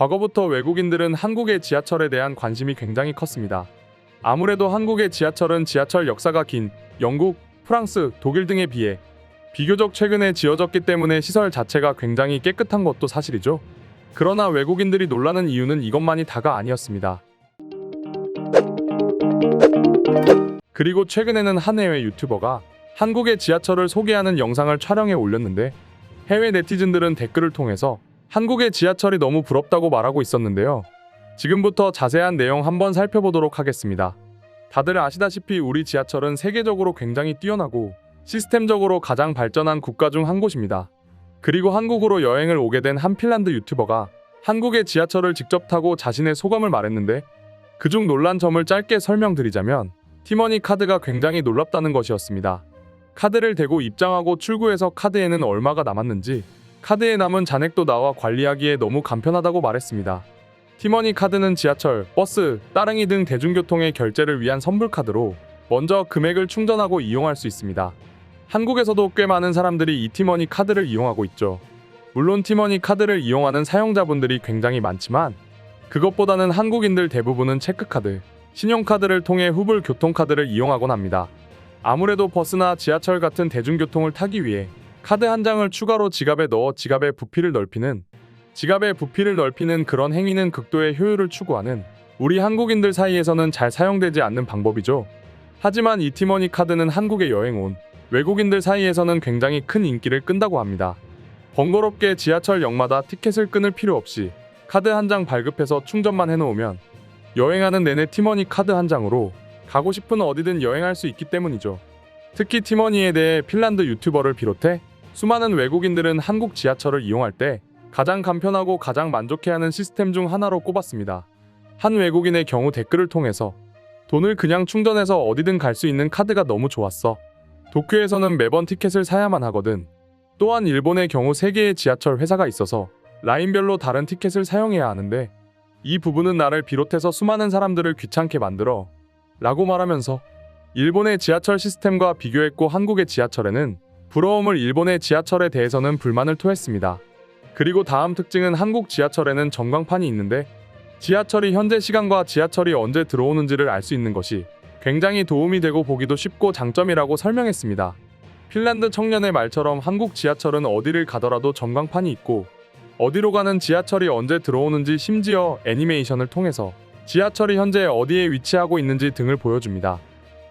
과거부터 외국인들은 한국의 지하철에 대한 관심이 굉장히 컸습니다. 아무래도 한국의 지하철은 지하철 역사가 긴 영국, 프랑스, 독일 등에 비해 비교적 최근에 지어졌기 때문에 시설 자체가 굉장히 깨끗한 것도 사실이죠. 그러나 외국인들이 놀라는 이유는 이것만이 다가 아니었습니다. 그리고 최근에는 한 해외 유튜버가 한국의 지하철을 소개하는 영상을 촬영해 올렸는데 해외 네티즌들은 댓글을 통해서 한국의 지하철이 너무 부럽다고 말하고 있었는데요. 지금부터 자세한 내용 한번 살펴보도록 하겠습니다. 다들 아시다시피 우리 지하철은 세계적으로 굉장히 뛰어나고 시스템적으로 가장 발전한 국가 중 한 곳입니다. 그리고 한국으로 여행을 오게 된 한 핀란드 유튜버가 한국의 지하철을 직접 타고 자신의 소감을 말했는데 그중 놀란 점을 짧게 설명드리자면 티머니 카드가 굉장히 놀랍다는 것이었습니다. 카드를 대고 입장하고 출구에서 카드에는 얼마가 남았는지 카드에 남은 잔액도 나와 관리하기에 너무 간편하다고 말했습니다. 티머니 카드는 지하철, 버스, 따릉이 등 대중교통의 결제를 위한 선불카드로 먼저 금액을 충전하고 이용할 수 있습니다. 한국에서도 꽤 많은 사람들이 이 티머니 카드를 이용하고 있죠. 물론 티머니 카드를 이용하는 사용자분들이 굉장히 많지만 그것보다는 한국인들 대부분은 체크카드, 신용카드를 통해 후불 교통카드를 이용하곤 합니다. 아무래도 버스나 지하철 같은 대중교통을 타기 위해 카드 한 장을 추가로 지갑에 넣어 지갑의 부피를 넓히는 그런 행위는 극도의 효율을 추구하는 우리 한국인들 사이에서는 잘 사용되지 않는 방법이죠. 하지만 이 티머니 카드는 한국에 여행 온 외국인들 사이에서는 굉장히 큰 인기를 끈다고 합니다. 번거롭게 지하철역마다 티켓을 끊을 필요 없이 카드 한 장 발급해서 충전만 해놓으면 여행하는 내내 티머니 카드 한 장으로 가고 싶은 어디든 여행할 수 있기 때문이죠. 특히 티머니에 대해 핀란드 유튜버를 비롯해 수많은 외국인들은 한국 지하철을 이용할 때 가장 간편하고 가장 만족해하는 시스템 중 하나로 꼽았습니다. 한 외국인의 경우 댓글을 통해서 돈을 그냥 충전해서 어디든 갈 수 있는 카드가 너무 좋았어. 도쿄에서는 매번 티켓을 사야만 하거든. 또한 일본의 경우 3개의 지하철 회사가 있어서 라인별로 다른 티켓을 사용해야 하는데 이 부분은 나를 비롯해서 수많은 사람들을 귀찮게 만들어 라고 말하면서 일본의 지하철 시스템과 비교했고 한국의 지하철에는 부러움을 일본의 지하철에 대해서는 불만을 토했습니다. 그리고 다음 특징은 한국 지하철에는 전광판이 있는데 지하철이 현재 시간과 지하철이 언제 들어오는지를 알 수 있는 것이 굉장히 도움이 되고 보기도 쉽고 장점이라고 설명했습니다. 핀란드 청년의 말처럼 한국 지하철은 어디를 가더라도 전광판이 있고 어디로 가는 지하철이 언제 들어오는지 심지어 애니메이션을 통해서 지하철이 현재 어디에 위치하고 있는지 등을 보여줍니다.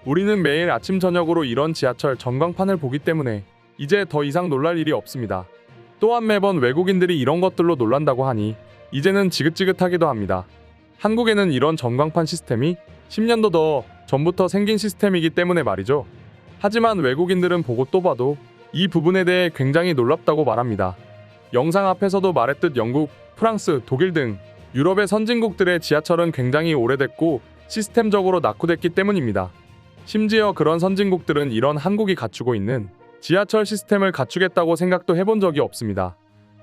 우리는 매일 아침 저녁으로 이런 지하철 전광판을 보기 때문에 이제 더 이상 놀랄 일이 없습니다. 또한 매번 외국인들이 이런 것들로 놀란다고 하니 이제는 지긋지긋하기도 합니다. 한국에는 이런 전광판 시스템이 10년도 더 전부터 생긴 시스템이기 때문에 말이죠. 하지만 외국인들은 보고 또 봐도 이 부분에 대해 굉장히 놀랍다고 말합니다. 영상 앞에서도 말했듯 영국, 프랑스, 독일 등 유럽의 선진국들의 지하철은 굉장히 오래됐고 시스템적으로 낙후됐기 때문입니다. 심지어 그런 선진국들은 이런 한국이 갖추고 있는 지하철 시스템을 갖추겠다고 생각도 해본 적이 없습니다.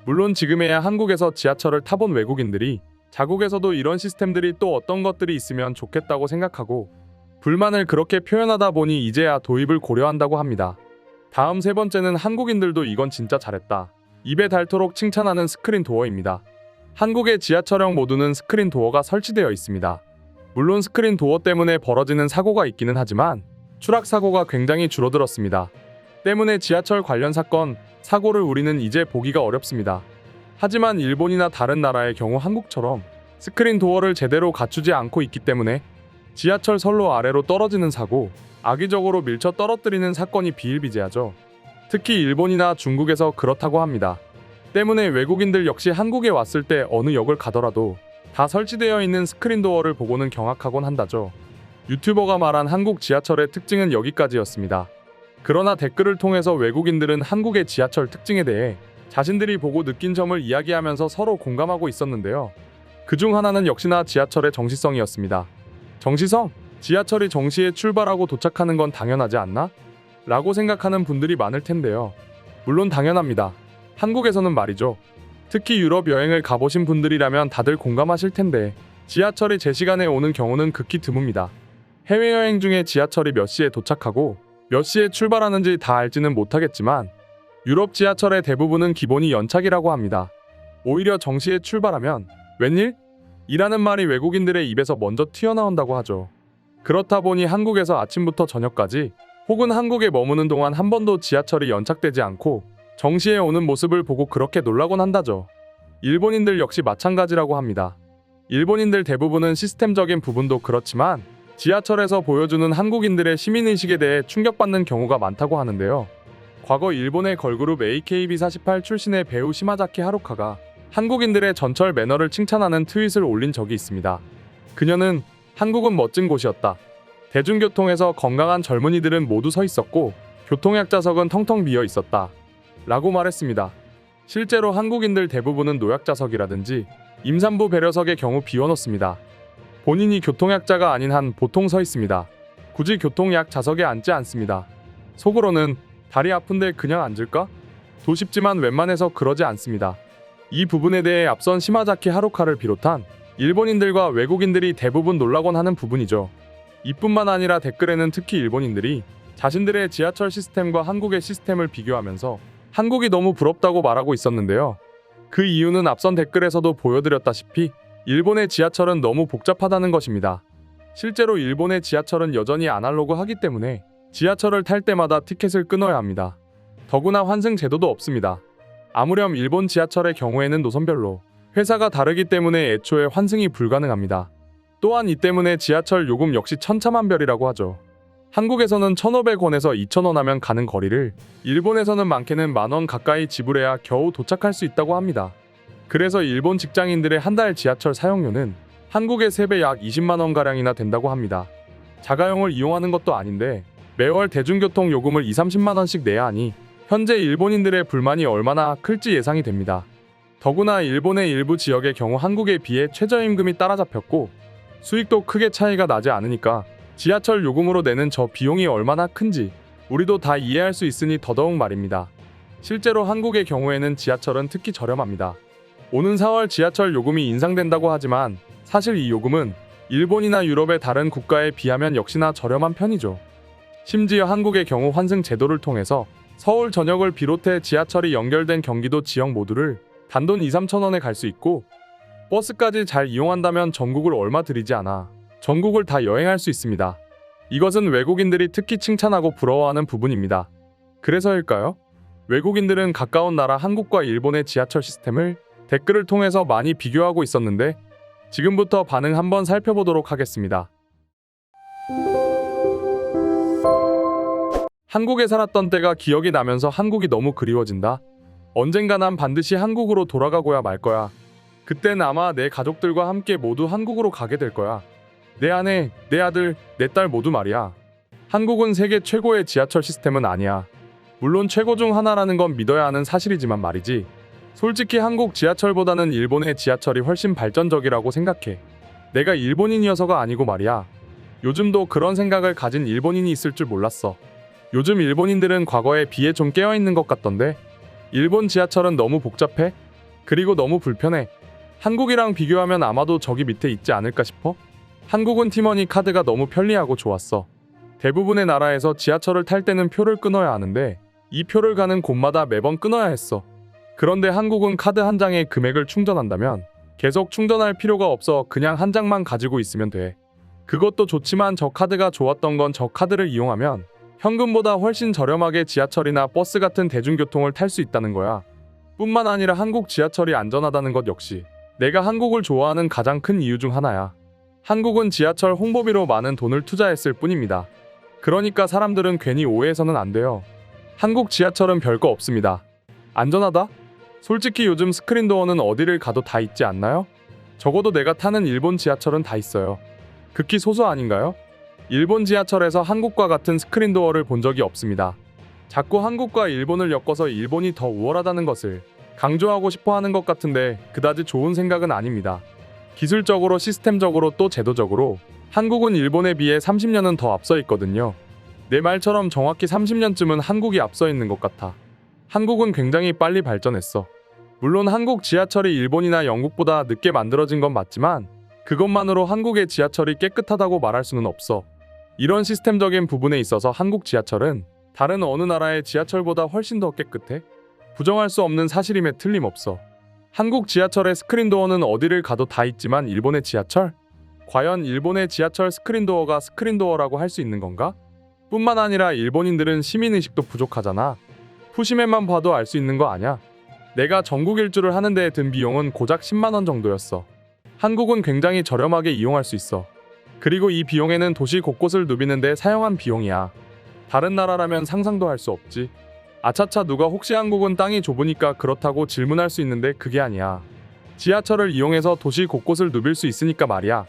물론 지금에야 한국에서 지하철을 타본 외국인들이 자국에서도 이런 시스템들이 또 어떤 것들이 있으면 좋겠다고 생각하고 불만을 그렇게 표현하다 보니 이제야 도입을 고려한다고 합니다. 다음 3번째는 한국인들도 이건 진짜 잘했다. 입에 닳도록 칭찬하는 스크린 도어입니다. 한국의 지하철역 모두는 스크린 도어가 설치되어 있습니다. 물론 스크린 도어 때문에 벌어지는 사고가 있기는 하지만 추락 사고가 굉장히 줄어들었습니다. 때문에 지하철 관련 사고를 우리는 이제 보기가 어렵습니다. 하지만 일본이나 다른 나라의 경우 한국처럼 스크린 도어를 제대로 갖추지 않고 있기 때문에 지하철 선로 아래로 떨어지는 사고, 악의적으로 밀쳐 떨어뜨리는 사건이 비일비재하죠. 특히 일본이나 중국에서 그렇다고 합니다. 때문에 외국인들 역시 한국에 왔을 때 어느 역을 가더라도 다 설치되어 있는 스크린 도어를 보고는 경악하곤 한다죠. 유튜버가 말한 한국 지하철의 특징은 여기까지였습니다. 그러나 댓글을 통해서 외국인들은 한국의 지하철 특징에 대해 자신들이 보고 느낀 점을 이야기하면서 서로 공감하고 있었는데요. 그중 하나는 역시나 지하철의 정시성이었습니다. 정시성? 지하철이 정시에 출발하고 도착하는 건 당연하지 않나? 라고 생각하는 분들이 많을 텐데요. 물론 당연합니다. 한국에서는 말이죠. 특히 유럽 여행을 가보신 분들이라면 다들 공감하실 텐데 지하철이 제 시간에 오는 경우는 극히 드뭅니다. 해외여행 중에 지하철이 몇 시에 도착하고 몇 시에 출발하는지 다 알지는 못하겠지만 유럽 지하철의 대부분은 기본이 연착이라고 합니다. 오히려 정시에 출발하면 웬일? 이라는 말이 외국인들의 입에서 먼저 튀어나온다고 하죠. 그렇다 보니 한국에서 아침부터 저녁까지 혹은 한국에 머무는 동안 한 번도 지하철이 연착되지 않고 정시에 오는 모습을 보고 그렇게 놀라곤 한다죠. 일본인들 역시 마찬가지라고 합니다. 일본인들 대부분은 시스템적인 부분도 그렇지만 지하철에서 보여주는 한국인들의 시민의식에 대해 충격받는 경우가 많다고 하는데요. 과거 일본의 걸그룹 AKB48 출신의 배우 시마자키 하루카가 한국인들의 전철 매너를 칭찬하는 트윗을 올린 적이 있습니다. 그녀는 한국은 멋진 곳이었다. 대중교통에서 건강한 젊은이들은 모두 서 있었고 교통약자석은 텅텅 비어 있었다. 라고 말했습니다. 실제로 한국인들 대부분은 노약자석이라든지 임산부 배려석의 경우 비워놓습니다. 본인이 교통약자가 아닌 한 보통 서 있습니다. 굳이 교통약 자석에 앉지 않습니다. 속으로는 다리 아픈데 그냥 앉을까? 도 싶지만 웬만해서 그러지 않습니다. 이 부분에 대해 앞선 시마자키 하루카를 비롯한 일본인들과 외국인들이 대부분 놀라곤 하는 부분이죠. 이뿐만 아니라 댓글에는 특히 일본인들이 자신들의 지하철 시스템과 한국의 시스템을 비교하면서 한국이 너무 부럽다고 말하고 있었는데요. 그 이유는 앞선 댓글에서도 보여드렸다시피 일본의 지하철은 너무 복잡하다는 것입니다. 실제로 일본의 지하철은 여전히 아날로그하기 때문에 지하철을 탈 때마다 티켓을 끊어야 합니다. 더구나 환승 제도도 없습니다. 아무렴 일본 지하철의 경우에는 노선별로 회사가 다르기 때문에 애초에 환승이 불가능합니다. 또한 이 때문에 지하철 요금 역시 천차만별이라고 하죠. 한국에서는 1,500원에서 2,000원 하면 가는 거리를 일본에서는 많게는 10,000원 가까이 지불해야 겨우 도착할 수 있다고 합니다. 그래서 일본 직장인들의 한 달 지하철 사용료는 한국의 3배 약 200,000원가량이나 된다고 합니다. 자가용을 이용하는 것도 아닌데 매월 대중교통 요금을 20-30만원씩 내야 하니 현재 일본인들의 불만이 얼마나 클지 예상이 됩니다. 더구나 일본의 일부 지역의 경우 한국에 비해 최저임금이 따라잡혔고 수익도 크게 차이가 나지 않으니까 지하철 요금으로 내는 저 비용이 얼마나 큰지 우리도 다 이해할 수 있으니 더더욱 말입니다. 실제로 한국의 경우에는 지하철은 특히 저렴합니다. 오는 4월 지하철 요금이 인상된다고 하지만 사실 이 요금은 일본이나 유럽의 다른 국가에 비하면 역시나 저렴한 편이죠. 심지어 한국의 경우 환승 제도를 통해서 서울 전역을 비롯해 지하철이 연결된 경기도 지역 모두를 단돈 2-3천원에 갈 수 있고 버스까지 잘 이용한다면 전국을 얼마 들이지 않아 전국을 다 여행할 수 있습니다. 이것은 외국인들이 특히 칭찬하고 부러워하는 부분입니다. 그래서일까요? 외국인들은 가까운 나라 한국과 일본의 지하철 시스템을 댓글을 통해서 많이 비교하고 있었는데 지금부터 반응 한번 살펴보도록 하겠습니다. 한국에 살았던 때가 기억이 나면서 한국이 너무 그리워진다. 언젠가 난 반드시 한국으로 돌아가고야 말 거야. 그땐 아마 내 가족들과 함께 모두 한국으로 가게 될 거야. 내 아내, 내 아들, 내 딸 모두 말이야. 한국은 세계 최고의 지하철 시스템은 아니야. 물론 최고 중 하나라는 건 믿어야 하는 사실이지만 말이지. 솔직히 한국 지하철보다는 일본의 지하철이 훨씬 발전적이라고 생각해. 내가 일본인이어서가 아니고 말이야. 요즘도 그런 생각을 가진 일본인이 있을 줄 몰랐어. 요즘 일본인들은 과거에 비해 좀 깨어있는 것 같던데 일본 지하철은 너무 복잡해? 그리고 너무 불편해. 한국이랑 비교하면 아마도 저기 밑에 있지 않을까 싶어? 한국은 티머니 카드가 너무 편리하고 좋았어. 대부분의 나라에서 지하철을 탈 때는 표를 끊어야 하는데 이 표를 가는 곳마다 매번 끊어야 했어. 그런데 한국은 카드 한 장에 금액을 충전한다면 계속 충전할 필요가 없어 그냥 한 장만 가지고 있으면 돼. 그것도 좋지만 저 카드가 좋았던 건 저 카드를 이용하면 현금보다 훨씬 저렴하게 지하철이나 버스 같은 대중교통을 탈 수 있다는 거야. 뿐만 아니라 한국 지하철이 안전하다는 것 역시 내가 한국을 좋아하는 가장 큰 이유 중 하나야. 한국은 지하철 홍보비로 많은 돈을 투자했을 뿐입니다. 그러니까 사람들은 괜히 오해해서는 안 돼요. 한국 지하철은 별거 없습니다. 안전하다? 솔직히 요즘 스크린도어는 어디를 가도 다 있지 않나요? 적어도 내가 타는 일본 지하철은 다 있어요. 극히 소수 아닌가요? 일본 지하철에서 한국과 같은 스크린도어를 본 적이 없습니다. 자꾸 한국과 일본을 엮어서 일본이 더 우월하다는 것을 강조하고 싶어 하는 것 같은데 그다지 좋은 생각은 아닙니다. 기술적으로 시스템적으로 또 제도적으로 한국은 일본에 비해 30년은 더 앞서 있거든요. 내 말처럼 정확히 30년쯤은 한국이 앞서 있는 것 같아. 한국은 굉장히 빨리 발전했어. 물론 한국 지하철이 일본이나 영국보다 늦게 만들어진 건 맞지만 그것만으로 한국의 지하철이 깨끗하다고 말할 수는 없어. 이런 시스템적인 부분에 있어서 한국 지하철은 다른 어느 나라의 지하철보다 훨씬 더 깨끗해? 부정할 수 없는 사실임에 틀림없어. 한국 지하철의 스크린도어는 어디를 가도 다 있지만 일본의 지하철? 과연 일본의 지하철 스크린도어가 스크린도어라고 할 수 있는 건가? 뿐만 아니라 일본인들은 시민의식도 부족하잖아. 푸시맵만 봐도 알 수 있는 거 아냐? 내가 전국 일주를 하는 데에 든 비용은 고작 10만 원 정도였어. 한국은 굉장히 저렴하게 이용할 수 있어. 그리고 이 비용에는 도시 곳곳을 누비는 데 사용한 비용이야. 다른 나라라면 상상도 할 수 없지. 아차차, 누가 혹시 한국은 땅이 좁으니까 그렇다고 질문할 수 있는데 그게 아니야. 지하철을 이용해서 도시 곳곳을 누빌 수 있으니까 말이야.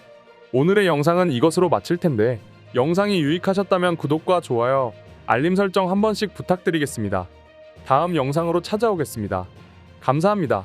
오늘의 영상은 이것으로 마칠 텐데 영상이 유익하셨다면 구독과 좋아요, 알림 설정 한 번씩 부탁드리겠습니다. 다음 영상으로 찾아오겠습니다. 감사합니다.